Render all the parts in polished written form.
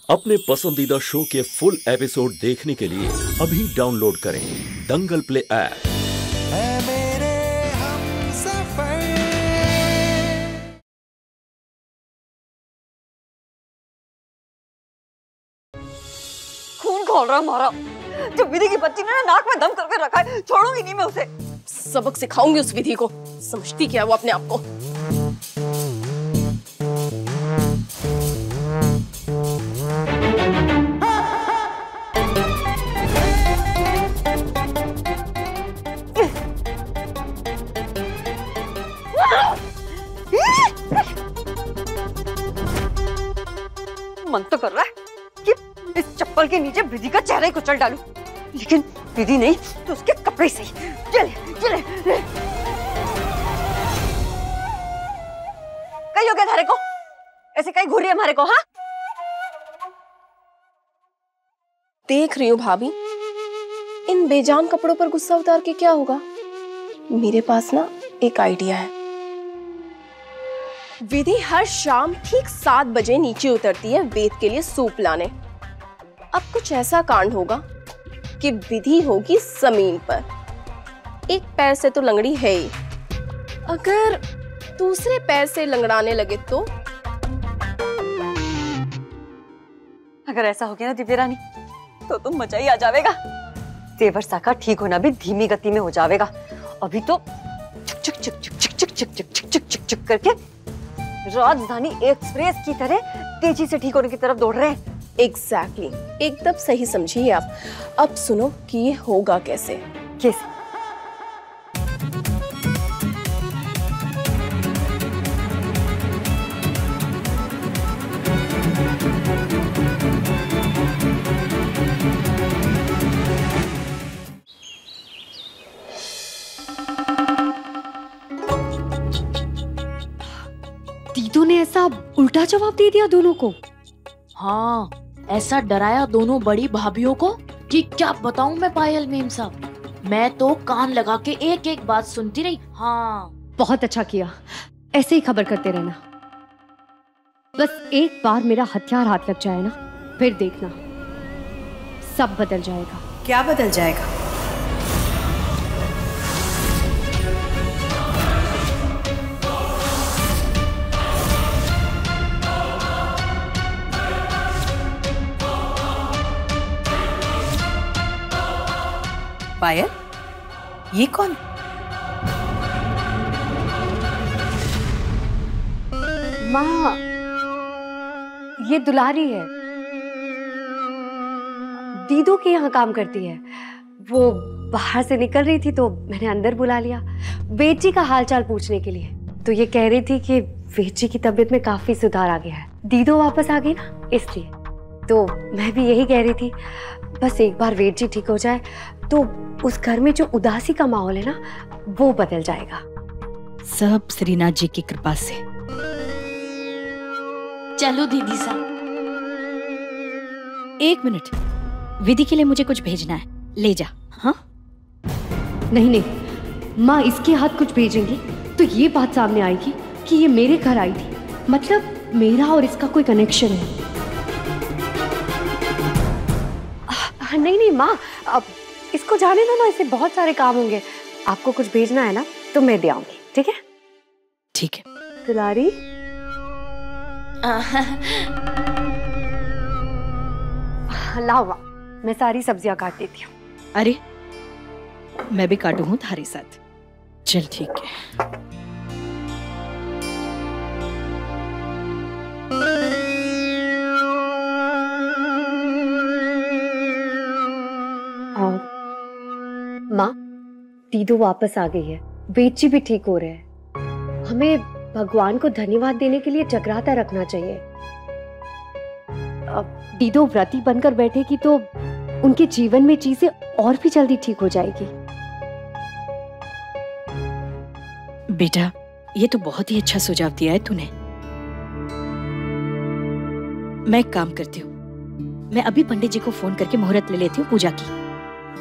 अपने पसंदीदा शो के फुल एपिसोड देखने के लिए अभी डाउनलोड करें दंगल प्ले ऐप। खून खोल रहा हमारा। जब विधि की बच्ची ने ना नाक में दम करके रखा है, छोड़ूंगी नहीं मैं उसे। सबक सिखाऊंगी उस विधि को। समझती क्या है वो अपने आप को। मन तो कर रहा है कि इस चप्पल के नीचे विधि का चेहरा ही कुचल डालूं, लेकिन विधि नहीं तो उसके कपड़े से ही। चले चले। कहीं हो गया धारे को? ऐसे कहीं घूर रही है हमारे को? हाँ, देख रही हूँ भाभी, इन बेजान कपड़ों पर गुस्सा उतार के क्या होगा। मेरे पास ना एक आइडिया है। विधि हर शाम ठीक 7 बजे नीचे उतरती है वेद के लिए सूप लाने। अब कुछ ऐसा कांड होगा कि विधि होगी जमीन पर। एक पैर से तो लंगड़ी है ही, अगर दूसरे पैर से लंगड़ाने लगे तो? अगर ऐसा हो गया ना दिव्या रानी, तो तुम मजा ही आ जाएगा। तेवर सा का ठीक होना भी धीमी गति में हो जाएगा। अभी तो चुक चुक चुक चुक चुक चुक चुक चुक चुक चुक चुक करके राजधानी एक्सप्रेस की तरह तेजी से ठीक होने की तरफ दौड़ रहे हैं। एग्जैक्टली, एकदम सही समझिए आप। अब सुनो कि ये होगा कैसे। कैसे? दीदू ने ऐसा उल्टा जवाब दे दिया दोनों को। हाँ, ऐसा डराया दोनों बड़ी भाभीियों को कि क्या बताऊं मैं पायल मेम साहब। मैं तो कान लगा के एक एक बात सुनती रही। हाँ, बहुत अच्छा किया, ऐसे ही खबर करते रहना। बस एक बार मेरा हथियार हाथ लग जाए ना, फिर देखना सब बदल जाएगा। क्या बदल जाएगा? पायल, ये कौन? माँ, ये दुलारी है, दीदू के यहाँ काम करती है। वो बाहर से निकल रही थी तो मैंने अंदर बुला लिया वेद जी का हालचाल पूछने के लिए। तो ये कह रही थी कि वेद जी की तबीयत में काफी सुधार आ गया है, दीदू वापस आ गई ना, इसलिए। तो मैं भी यही कह रही थी, बस एक बार वेद जी ठीक हो जाए तो उस घर में जो उदासी का माहौल है ना, वो बदल जाएगा। सब श्रीनाथ जी की कृपा से। चलो दीदी साहब। 1 मिनट, विधि के लिए मुझे कुछ भेजना है, ले जा। हाँ? नहीं नहीं माँ, इसके हाथ कुछ भेजेंगी तो ये बात सामने आएगी कि ये मेरे घर आई थी, मतलब मेरा और इसका कोई कनेक्शन है। नहीं नहीं माँ, अब इसको जाने दो ना, इससे बहुत सारे काम होंगे। आपको कुछ भेजना है ना तो मैं दे आऊंगी, ठीक है? ठीक है। दुलारी, लाओ माँ, मैं सारी सब्जियां काट देती हूँ। अरे, मैं भी काटू हूँ तुम्हारे साथ। चल ठीक है। माँ, दीदू वापस आ गई है, वेद जी भी ठीक हो रहे हैं। हमें भगवान को धन्यवाद देने के लिए जगराता रखना चाहिए। अब दीदू व्रती बनकर बैठेगी तो उनके जीवन में चीजें और भी जल्दी ठीक हो जाएगी। बेटा, ये तो बहुत ही अच्छा सुझाव दिया है तूने। मैं एक काम करती हूँ, मैं अभी पंडित जी को फोन करके मुहूर्त ले लेती हूँ पूजा की।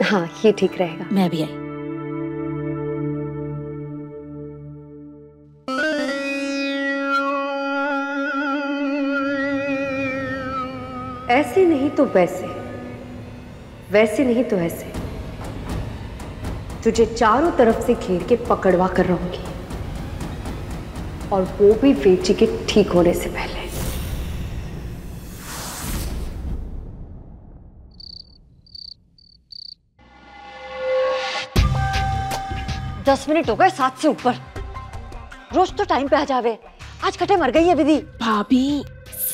हाँ, ये ठीक रहेगा। मैं भी आई। ऐसे नहीं तो वैसे, वैसे नहीं तो ऐसे तुझे चारों तरफ से घेर के पकड़वा कर रहूंगी, और वो भी वेची के ठीक होने से पहले। दस मिनट हो गए 7 से ऊपर। रोज तो टाइम पे आ जावे, आज कटे मर गई है विधि। भाभी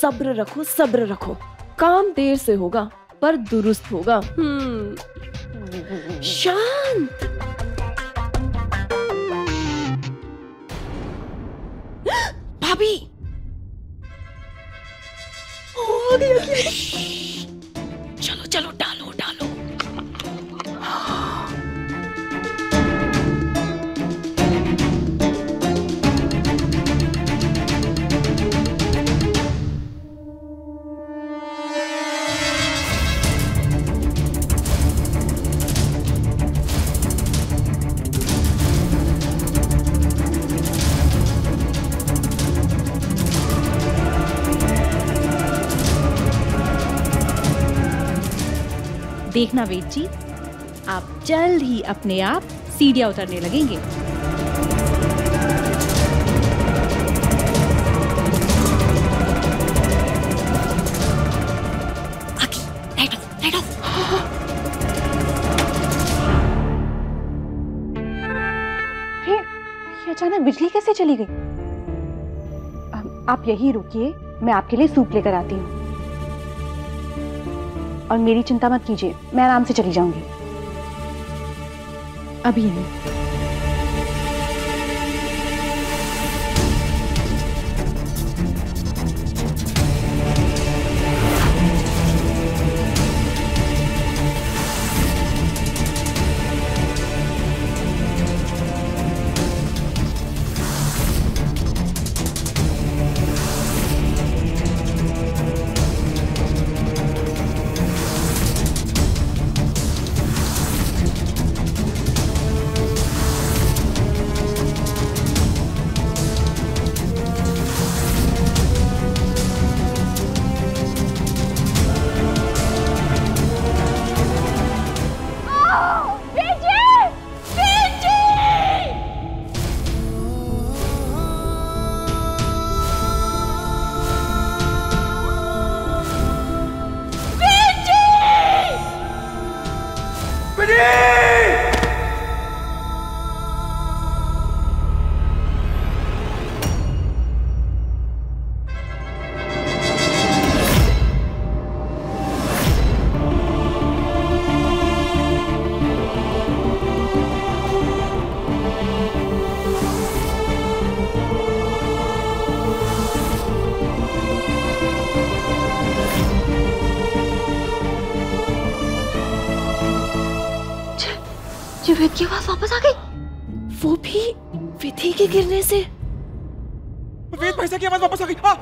सब्र रखो, सब्र रखो। काम देर से होगा पर दुरुस्त होगा। शांत। भाभी चलो चलो, डालो डालो। देखना वेद जी, आप जल्द ही अपने आप सीढ़ियां उतरने लगेंगे। ये अचानक बिजली कैसे चली गई? आप यही रुकिए, मैं आपके लिए सूप लेकर आती हूँ। और मेरी चिंता मत कीजिए, मैं आराम से चली जाऊंगी। अभी नहीं। वेद की आवाज वापस आ गई। वो भी विधि के गिरने से। वेद भाई की आवाज वापस आ गई। हाँ।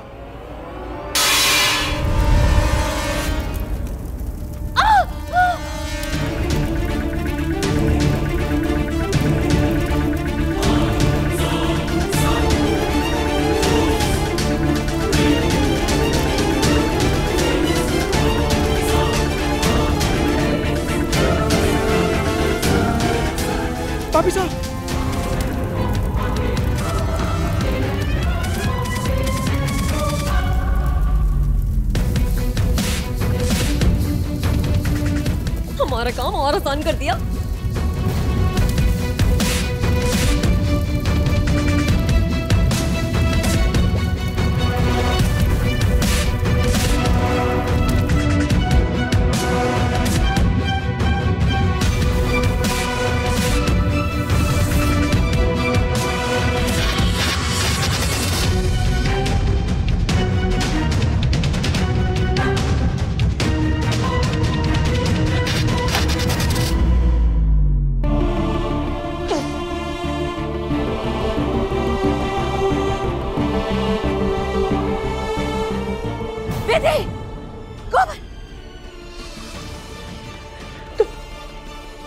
पापी साहब, हमारा काम और आसान कर दिया।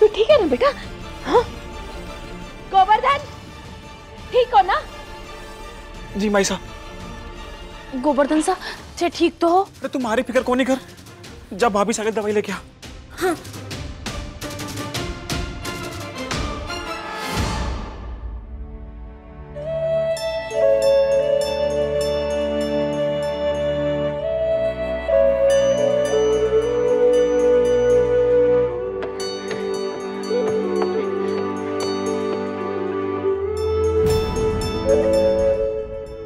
तू ठीक है ना बेटा? हाँ? गोवर्धन, ठीक हो ना? जी माई साहब। गोवर्धन सा, चे ठीक तो हो? अरे तुम्हारी फिक्र कौन नहीं कर, जब भाभी से दवाई लेके आ। हाँ।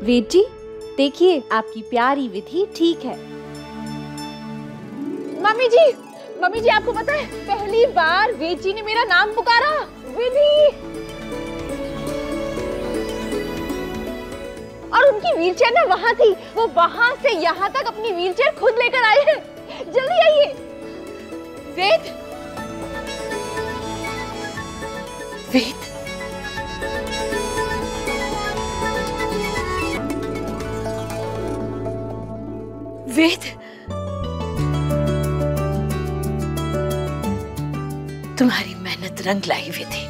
वेद जी देखिए, आपकी प्यारी विधि ठीक है। मम्मी जी आपको पता है, पहली बार वेद जी ने मेरा नाम पुकारा, विधि। और उनकी व्हीलचेयर ना वहां थी, वो वहां से यहाँ तक अपनी व्हीलचेयर खुद लेकर आए हैं। जल्दी आइए। वेद, वेद, वेद, तुम्हारी मेहनत रंग लाई विधि।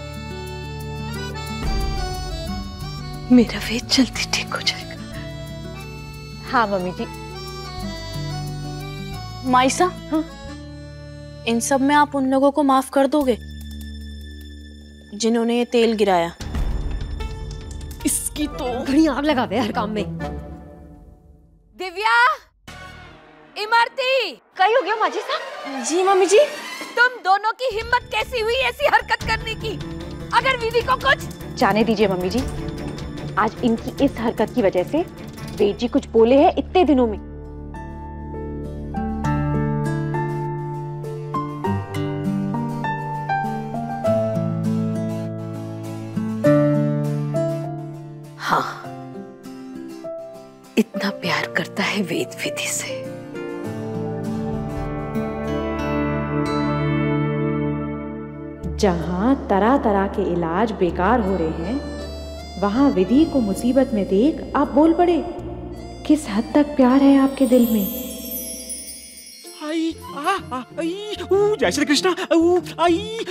मेरा वेद जल्दी ठीक हो जाएगा। हाँ मम्मी जी। माइसा, हाँ? इन सब में आप उन लोगों को माफ कर दोगे जिन्होंने ये तेल गिराया? इसकी तो घड़ी आग लगा दे हर काम में। दिव्या, इमरती, कहीं हो गया माजी साहब? जी मम्मी जी। तुम दोनों की हिम्मत कैसी हुई ऐसी हरकत करने की? अगर विधि को कुछ जाने दीजिए मम्मी जी, आज इनकी इस हरकत की वजह से वेद जी कुछ बोले हैं इतने दिनों में। हाँ, इतना प्यार करता है वेद विधि से। जहाँ तरह तरह के इलाज बेकार हो रहे हैं, वहाँ विधि को मुसीबत में देख आप बोल पड़े। किस हद तक प्यार है आपके दिल में? आई आ आई जय श्री कृष्णा। आई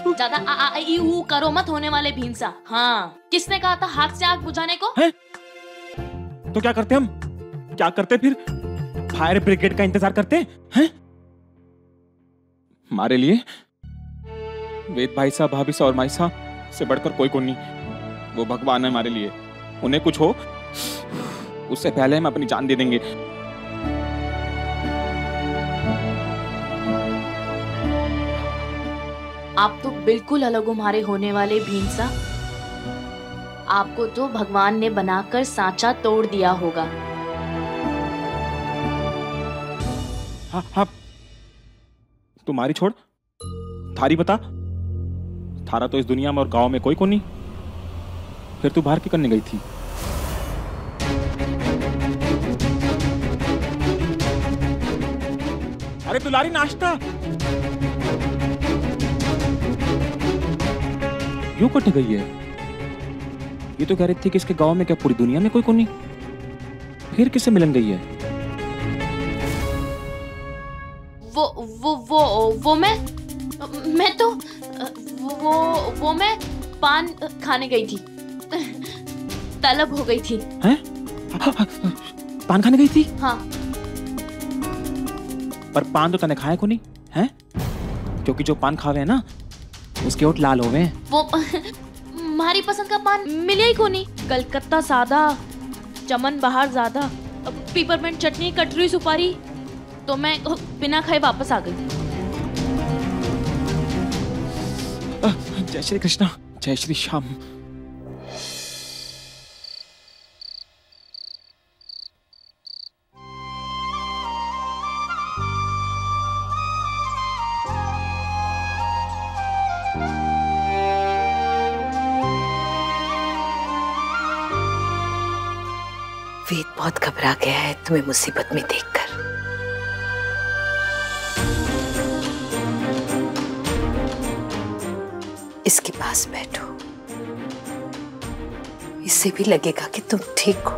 ज्यादा आ ई ऊ करो मत होने वाले भींसा। हाँ, किसने कहा था हाथ से आग बुझाने को? है? तो क्या करते हम? क्या करते फिर? फायर ब्रिगेड का इंतजार करते हैं? हमारे लिए वेद भाई साहब, भाभी साहब और माई साहब से बढ़कर कोई नहीं। वो भगवान है हमारे लिए। उन्हें कुछ हो उससे पहले हम अपनी जान दे देंगे। आप तो बिल्कुल अलग हमारे होने वाले भींसा। आपको तो भगवान ने बनाकर सांचा तोड़ दिया होगा। हाँ हाँ, तुम्हारी छोड़, थारी बता। थारा तो इस दुनिया में और गांव में कोई को नहीं। फिर तू बाहर की करने गई थी? अरे दुलारी नाश्ता यूं करने गई है? ये तो कह रही थी कि इसके गांव में क्या पूरी दुनिया में कोई को नहीं। फिर किससे मिलन गई है? वो मैं तो वो मैं पान खाने गई थी। तलब हो गई थी। हैं? पान खाने गई थी? हाँ। पर पान तो तने खाया को नहीं है? क्योंकि जो पान खावे है ना उसके होठ लाल होवे। वो हमारी पसंद का पान मिले ही को नहीं। कलकत्ता सादा, चमन बहार ज्यादा, पीपरमेंट चटनी, कटरी सुपारी, तो मैं बिना खाए वापस आ गई। जय श्री कृष्णा, जय श्री श्याम। वेद बहुत घबरा गया है तुम्हें मुसीबत में देखकर। इसके पास बैठो, इससे भी लगेगा कि तुम ठीक हो।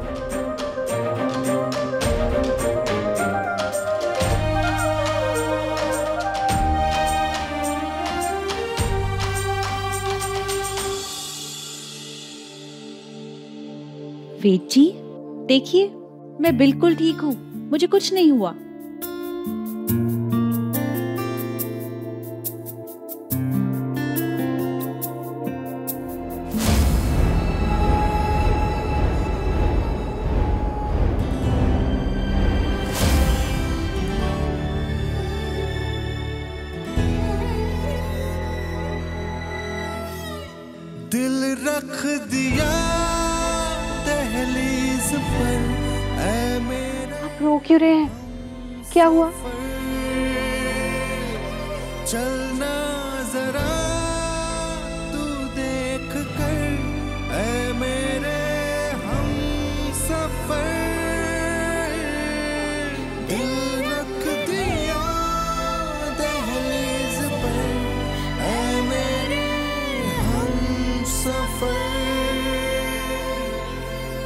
वेद जी देखिए, मैं बिल्कुल ठीक हूँ। मुझे कुछ नहीं हुआ। दिल रख दिया दहलीज पर, ऐ मेरा आप रो क्यों रहे हैं? क्या हुआ? चलना जरा तू देख कर, ऐ मेरे हम सफर। दिल रख दिया दहलीज पर, ऐ मेरे हम सफर।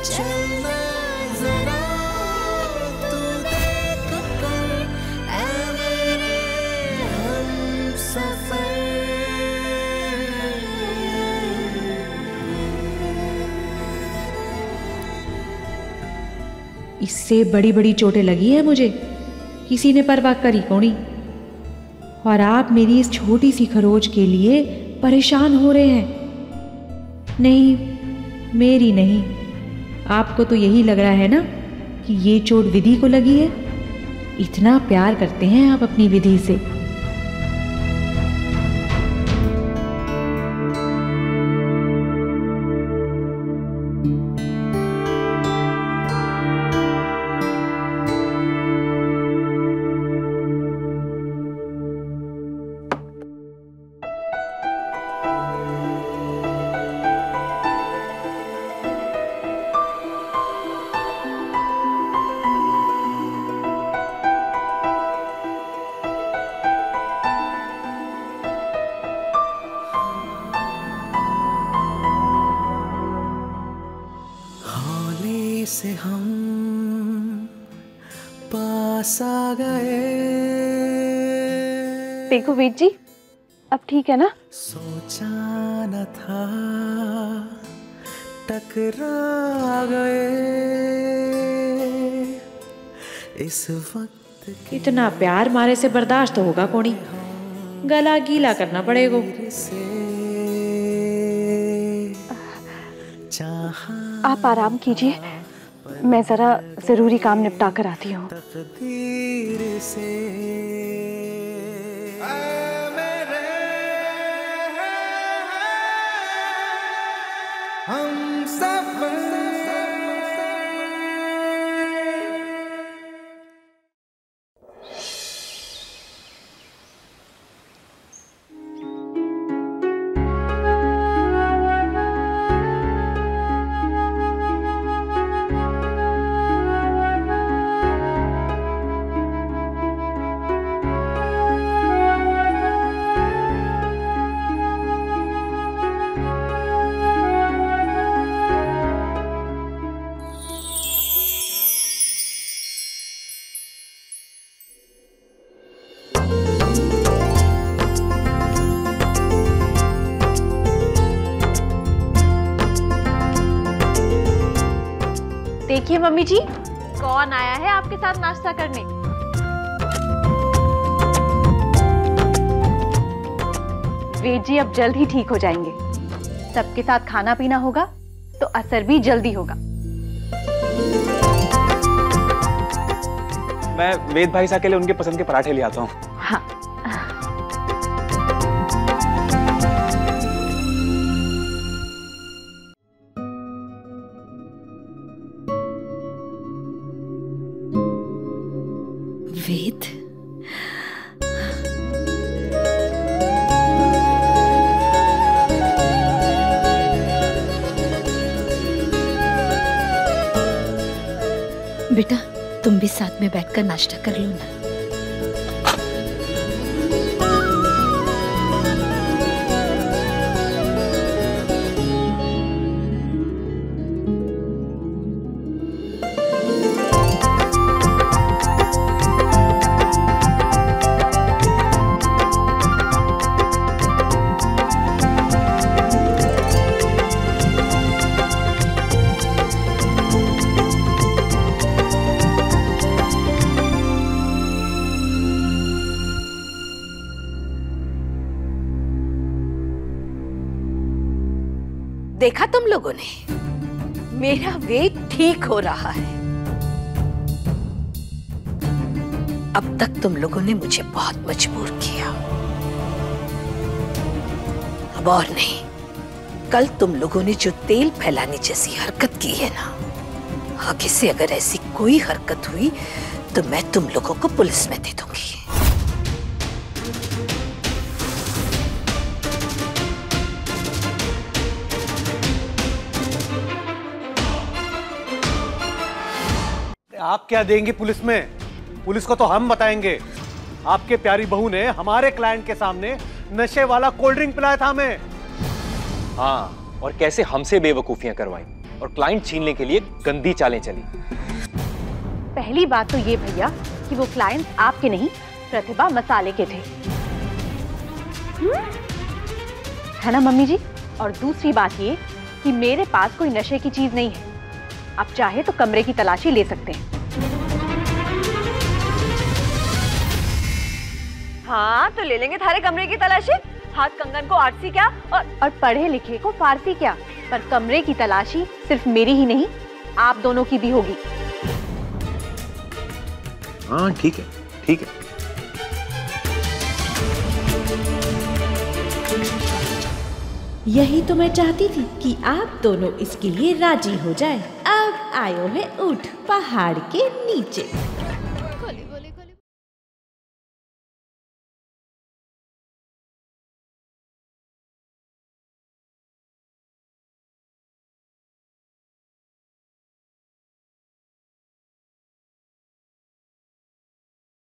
चलना जरा तू देख कर, ऐ मेरे हम सफर। इससे बड़ी बड़ी चोटें लगी है मुझे, किसी ने परवाह करी कोनी। और आप मेरी इस छोटी सी खरोच के लिए परेशान हो रहे हैं। नहीं, मेरी नहीं, आपको तो यही लग रहा है ना कि ये चोट विधि को लगी है। इतना प्यार करते हैं आप अपनी विधि से। हौले से हम पास आ गए, देखो वेद जी, अब ठीक है ना? सोचा न था टकरा गए इस वक्त। इतना प्यार मारे से बर्दाश्त होगा कोनी, गला गीला करना पड़ेगा। आप आराम कीजिए, मैं जरा जरूरी काम निपटा कर आती हूँ। तकदीर से हम सफर। देखिए मम्मी जी, कौन आया है आपके साथ नाश्ता करने। वेद जी अब जल्द ही ठीक हो जाएंगे। सबके साथ खाना पीना होगा तो असर भी जल्दी होगा। मैं वेद भाई साहब के लिए उनके पसंद के पराठे ले आता हूँ। हाँ। वेद, बेटा तुम भी साथ में बैठकर नाश्ता कर लो ना। देखा तुम लोगों ने, मेरा वेट ठीक हो रहा है। अब तक तुम लोगों ने मुझे बहुत मजबूर किया, अब और नहीं। कल तुम लोगों ने जो तेल फैलाने जैसी हरकत की है ना, आगे से अगर ऐसी कोई हरकत हुई तो मैं तुम लोगों को पुलिस में दे दूंगी। आप क्या देंगे पुलिस में? पुलिस को तो हम बताएंगे। आपके प्यारी बहू ने हमारे क्लाइंट के सामने नशे वाला कोल्ड ड्रिंक पिलाया था हमें। हाँ, और कैसे हमसे बेवकूफियां करवाई और क्लाइंट छीनने के लिए गंदी चालें चली। पहली बात तो ये भैया कि वो क्लाइंट आपके नहीं, प्रतिभा मसाले के थे, है ना मम्मी जी? और दूसरी बात ये कि मेरे पास कोई नशे की चीज नहीं है। आप चाहे तो कमरे की तलाशी ले सकते हैं। हाँ तो ले लेंगे थारे कमरे की तलाशी। हाथ कंगन को आरसी क्या और पढ़े लिखे को फारसी क्या, पर कमरे की तलाशी सिर्फ मेरी ही नहीं, आप दोनों की भी होगी। हाँ ठीक है, ठीक है। यही तो मैं चाहती थी कि आप दोनों इसके लिए राजी हो जाएं। अब आयो है ऊंट पहाड़ के नीचे।